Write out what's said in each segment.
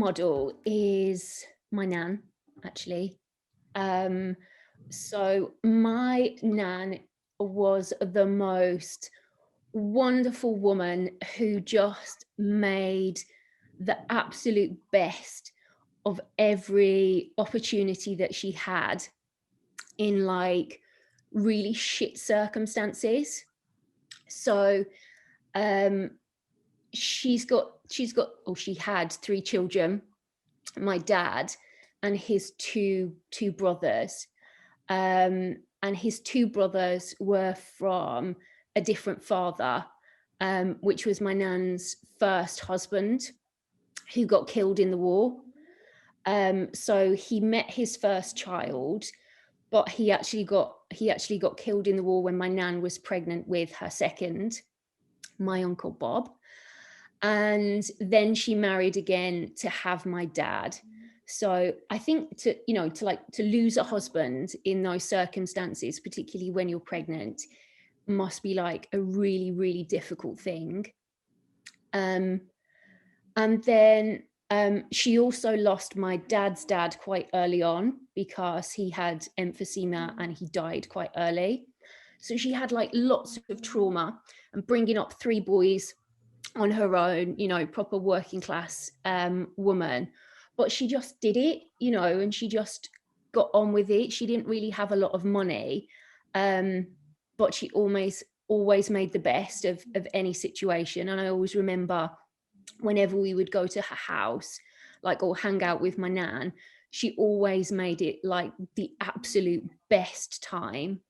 model is my nan, actually. Um, so my nan was the most wonderful woman who just made the absolute best of every opportunity that she had in like really shit circumstances. So um she had three children, my dad and his two brothers. And his two brothers were from a different father, which was my nan's first husband, who got killed in the war. So he met his first child, but he actually got killed in the war when my nan was pregnant with her second, my uncle Bob. And then she married again to have my dad. So I think to lose a husband in those circumstances, particularly when you're pregnant, must be like a really, really difficult thing. And then she also lost my dad's dad quite early on because he had emphysema and he died quite early. So she had like lots of trauma, and bringing up three boys on her own, proper working class woman. But she just did it, and she just got on with it. She didn't really have a lot of money, but she always made the best of any situation. And I always remember whenever we would go to her house, like, or hang out with my nan, she always made it like the absolute best time.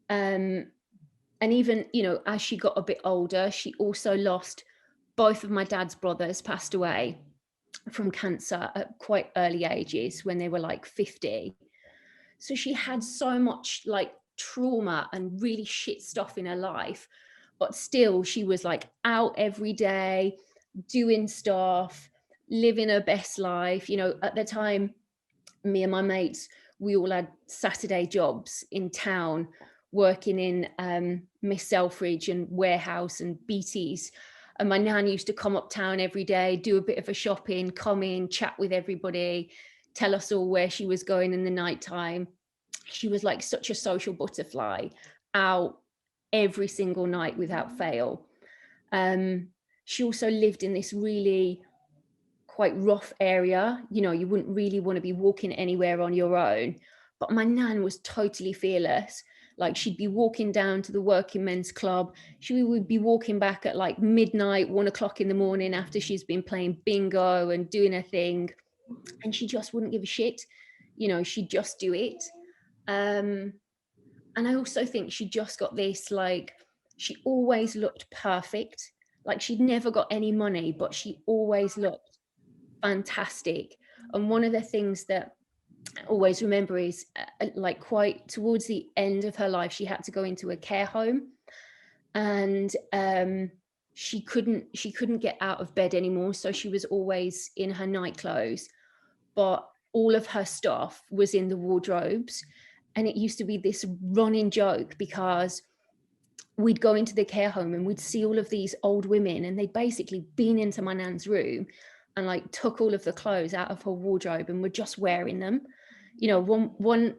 And even, as she got a bit older, she also lost both of my dad's brothers, passed away from cancer at quite early ages when they were like 50. So she had so much like trauma and really shit stuff in her life, but still she was like out every day, doing stuff, living her best life. At the time, me and my mates, we all had Saturday jobs in town, working in Miss Selfridge and warehouse and BT's. And my nan used to come uptown every day, do a bit of a shopping, come in, chat with everybody, tell us all where she was going in the nighttime. She was like such a social butterfly, out every single night without fail. She also lived in this really quite rough area. You wouldn't really want to be walking anywhere on your own. But my nan was totally fearless. Like, she'd be walking down to the working men's club. She would be walking back at like midnight, 1 o'clock in the morning after she's been playing bingo and doing her thing. And she just wouldn't give a shit. She'd just do it. And I also think she just got this, like, she always looked perfect. Like, she'd never got any money, but she always looked fantastic. And one of the things that I always remember is like quite towards the end of her life, she had to go into a care home, and she couldn't get out of bed anymore. So she was always in her night clothes, but all of her stuff was in the wardrobes. And it used to be this running joke because we'd go into the care home and we'd see all of these old women, and they'd basically been into my nan's room and like took all of the clothes out of her wardrobe and were just wearing them. One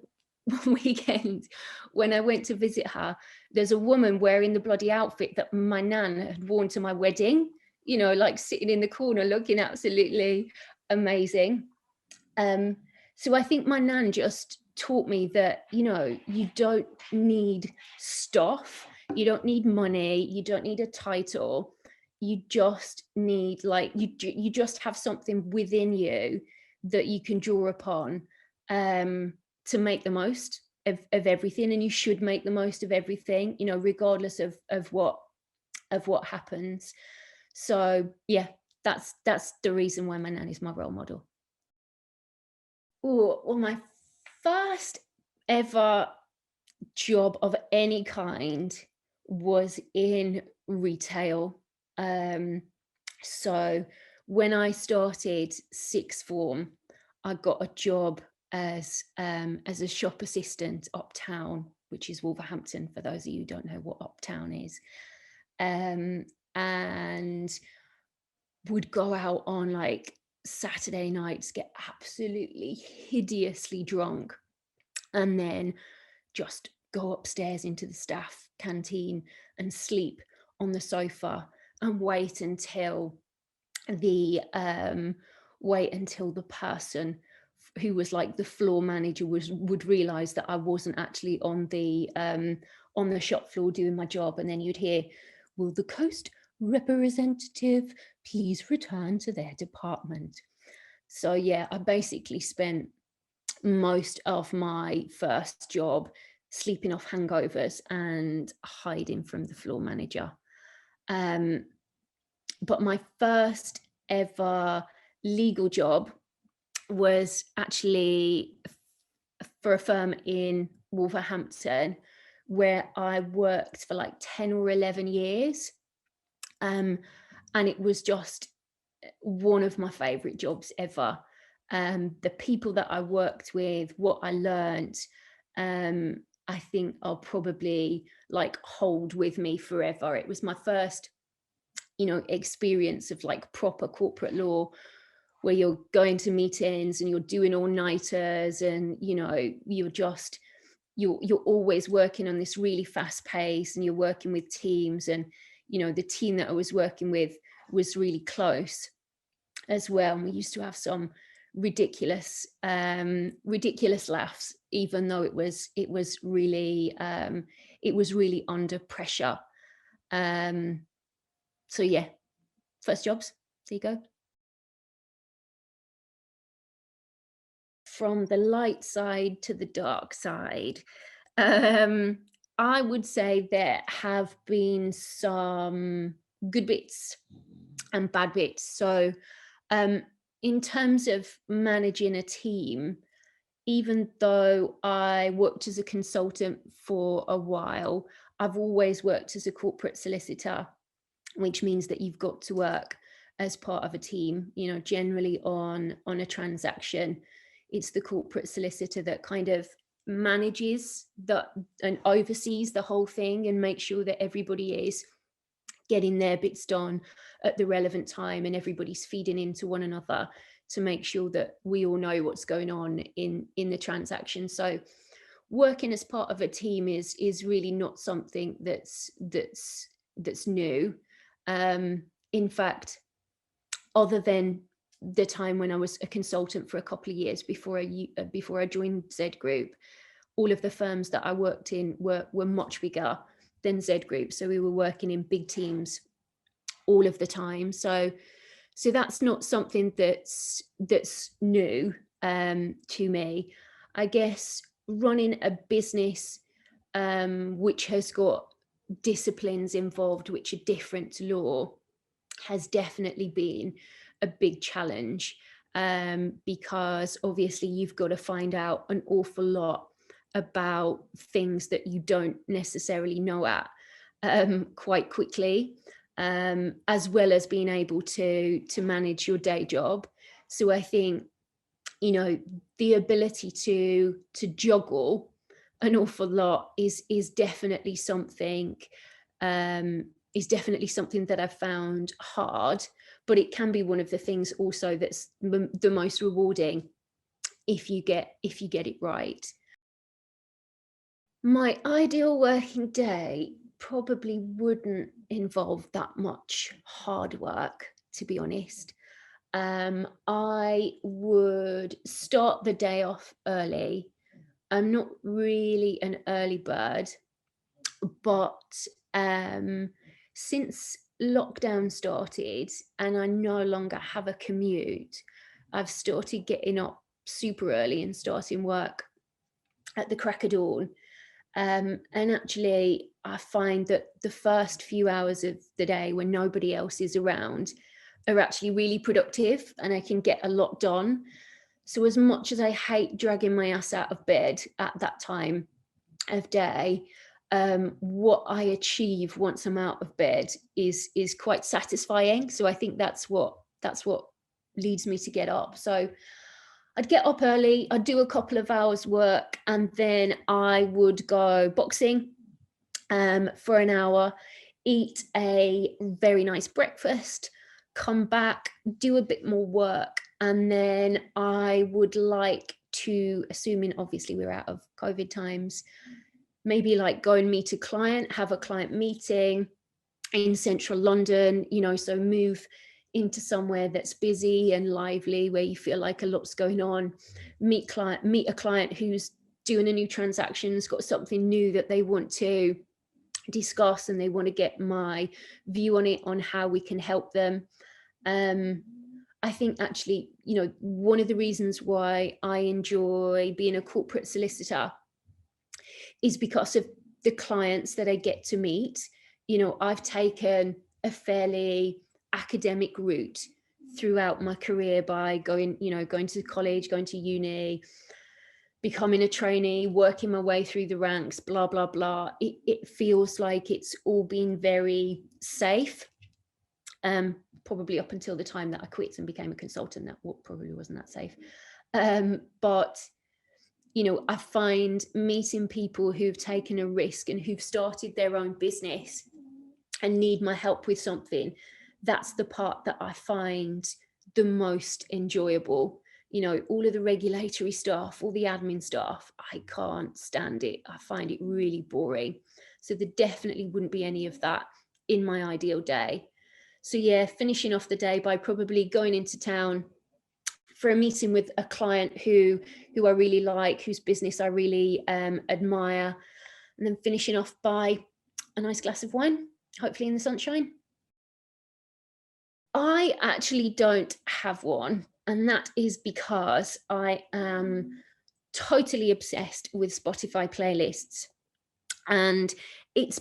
weekend when I went to visit her, there's a woman wearing the bloody outfit that my nan had worn to my wedding, like sitting in the corner looking absolutely amazing. So I think my nan just taught me that, you don't need stuff, you don't need money, you don't need a title. You just need, like, you just have something within you that you can draw upon, to make the most of everything. And you should make the most of everything, regardless of what happens. So yeah, that's the reason why my nan is my role model. Oh, well, my first ever job of any kind was in retail. So when I started sixth form, I got a job as a shop assistant uptown, which is Wolverhampton, for those of you who don't know what uptown is. And would go out on like Saturday nights, get absolutely hideously drunk, and then just go upstairs into the staff canteen and sleep on the sofa and the wait until the person who was like the floor manager would realize that I wasn't actually on the shop floor doing my job. And then you'd hear, will the coast representative please return to their department? So yeah, I basically spent most of my first job sleeping off hangovers and hiding from the floor manager. But my first ever legal job was actually for a firm in Wolverhampton, where I worked for like 10 or 11 years. And it was just one of my favorite jobs ever. The people that I worked with, what I learned, I think I'll probably like hold with me forever. It was my first, experience of like proper corporate law, where you're going to meetings and you're doing all-nighters, and you're always working on this really fast pace, and you're working with teams, and the team that I was working with was really close as well, and we used to have some ridiculous laughs, even though it was really under pressure. So yeah, first jobs, there you go. From the light side to the dark side, I would say there have been some good bits and bad bits. So in terms of managing a team, even though I worked as a consultant for a while, I've always worked as a corporate solicitor, which means that you've got to work as part of a team, generally on a transaction. It's the corporate solicitor that kind of manages and oversees the whole thing and makes sure that everybody is getting their bits done at the relevant time, and everybody's feeding into one another to make sure that we all know what's going on in the transaction. So working as part of a team is really not something that's new. In fact, other than the time when I was a consultant for a couple of years before I joined Z Group, all of the firms that I worked in were much bigger than Z Group. So we were working in big teams all of the time. So that's not something that's new to me. I guess running a business which has got disciplines involved which are different to law has definitely been a big challenge, because obviously you've got to find out an awful lot about things that you don't necessarily know at quite quickly, as well as being able to manage your day job. So I think, the ability to juggle an awful lot is definitely something that I've found hard, but it can be one of the things also that's the most rewarding if you get it right. My ideal working day probably wouldn't involve that much hard work, to be honest. I would start the day off early. I'm not really an early bird, but since lockdown started and I no longer have a commute, I've started getting up super early and starting work at the crack of dawn. And actually, I find that the first few hours of the day when nobody else is around are actually really productive, and I can get a lot done. So as much as I hate dragging my ass out of bed at that time of day, what I achieve once I'm out of bed is quite satisfying. So I think that's what leads me to get up. So I'd get up early, I'd do a couple of hours work, and then I would go boxing for an hour, eat a very nice breakfast, come back, do a bit more work, And then I would like to, assuming obviously we're out of COVID times, maybe like go and meet a client, have a client meeting in central London, you know, so move into somewhere that's busy and lively, where you feel like a lot's going on, meet a client who's doing a new transaction, has got something new that they want to discuss, and they want to get my view on it, on how we can help them. I think actually, you know, one of the reasons why I enjoy being a corporate solicitor is because of the clients that I get to meet. You know, I've taken a fairly academic route throughout my career by going to college, going to uni, becoming a trainee, working my way through the ranks, blah, blah, blah. It feels like it's all been very safe. Probably up until the time that I quit and became a consultant, that probably wasn't that safe. But you know, I find meeting people who've taken a risk and who've started their own business and need my help with something, that's the part that I find the most enjoyable. You know, all of the regulatory stuff, all the admin stuff, I can't stand it. I find it really boring. So there definitely wouldn't be any of that in my ideal day. So yeah, finishing off the day by probably going into town for a meeting with a client who I really like, whose business I really admire, and then finishing off by a nice glass of wine, hopefully in the sunshine. I actually don't have one, and that is because I am totally obsessed with Spotify playlists. And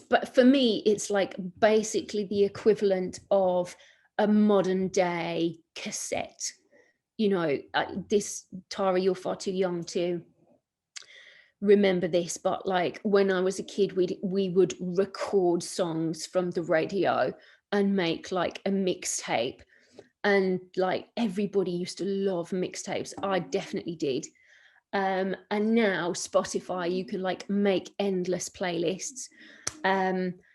but for me, it's like basically the equivalent of a modern day cassette. You know, Tara, you're far too young to remember this, but like when I was a kid, we would record songs from the radio and make like a mixtape, and like everybody used to love mixtapes. I definitely did. And now Spotify, you can like make endless playlists.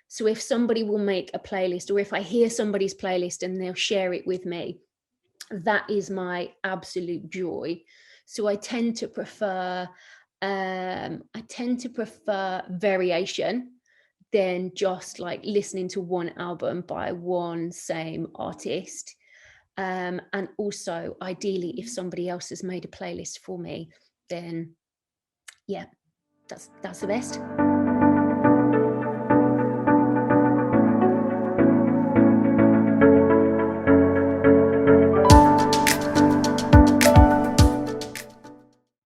So if somebody will make a playlist, or if I hear somebody's playlist and they'll share it with me, that is my absolute joy. So I tend to prefer variation than just like listening to one album by one same artist. And also, ideally, if somebody else has made a playlist for me, then yeah, that's the best.